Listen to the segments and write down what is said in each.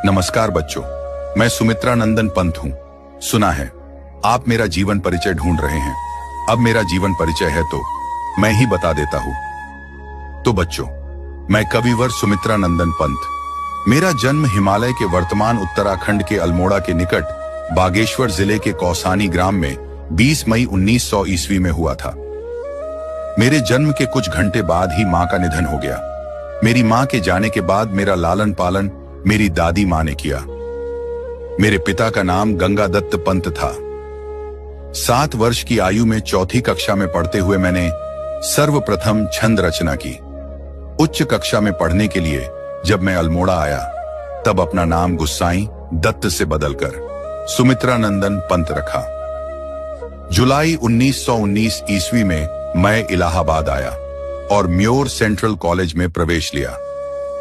नमस्कार बच्चों, मैं सुमित्रा नंदन पंत हूँ। सुना है आप मेरा जीवन परिचय ढूंढ रहे हैं। अब मेरा जीवन परिचय है तो मैं ही बता देता हूँ। तो बच्चों, मैं कविवर सुमित्रा नंदन पंत। मेरा जन्म हिमालय के वर्तमान उत्तराखंड के अल्मोड़ा के निकट बागेश्वर जिले के कौसानी ग्राम में 20 मई 1900 ईस्वी में हुआ था। मेरे जन्म के कुछ घंटे बाद ही मां का निधन हो गया। मेरी मां के जाने के बाद मेरा लालन पालन मेरी दादी मां ने किया। मेरे पिता का नाम गंगादत्त पंत था। 7 वर्ष की आयु में चौथी कक्षा में पढ़ते हुए मैंने सर्वप्रथम छंद रचना की। उच्च कक्षा में पढ़ने के लिए जब मैं अल्मोड़ा आया तब अपना नाम गुस्साई दत्त से बदलकर सुमित्रा नंदन पंत रखा। जुलाई 1919 ईस्वी में मैं इलाहाबाद आया और म्योर सेंट्रल कॉलेज में प्रवेश लिया।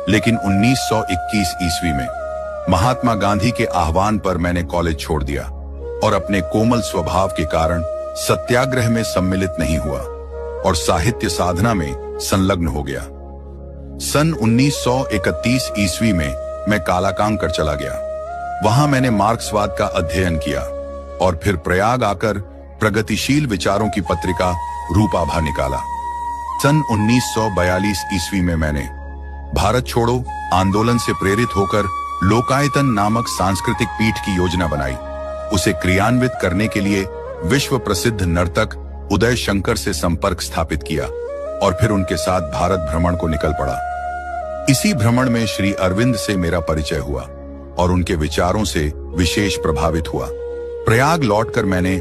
लेकिन 1921 ईस्वी में महात्मा गांधी के आह्वान पर मैंने कॉलेज छोड़ दिया और अपने कोमल स्वभाव के कारण सत्याग्रह में सम्मिलित नहीं हुआ और साहित्य साधना में संलग्न हो गया। सन 1931 ईस्वी में मैं कालाकांकर चला गया। वहां मैंने मार्क्सवाद का अध्ययन किया और फिर प्रयाग आकर प्रगतिशील विचारों की पत्रिका रूपाभा निकाला। सन 1942 ईस्वी में मैंने भारत छोड़ो आंदोलन से प्रेरित होकर लोकायतन नामक सांस्कृतिक पीठ की योजना बनाई। उसे क्रियान्वित करने के लिए विश्व प्रसिद्ध नर्तक उदय शंकर से संपर्क स्थापित किया और फिर उनके साथ भारत भ्रमण को निकल पड़ा। इसी भ्रमण में श्री अरविंद से मेरा परिचय हुआ और उनके विचारों से विशेष प्रभावित हुआ। प्रयाग लौटकर मैंने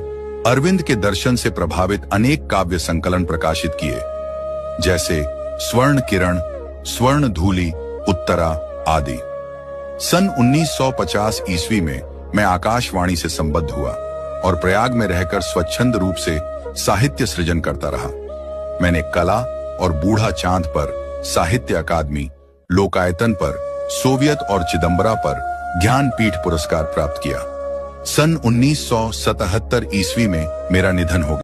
अरविंद के दर्शन से प्रभावित अनेक काव्य संकलन प्रकाशित किए, जैसे स्वर्ण किरण, स्वर्ण धूलि, उत्तरा आदि। सन 1950 ईस्वी में मैं आकाशवाणी से संबद्ध हुआ और प्रयाग में रहकर स्वच्छंद रूप से साहित्य सृजन करता रहा। मैंने कला और बूढ़ा चांद पर साहित्य अकादमी, लोकायतन पर सोवियत और चिदंबरा पर ज्ञानपीठ पुरस्कार प्राप्त किया। सन 1977 ईस्वी में मेरा निधन हो गया।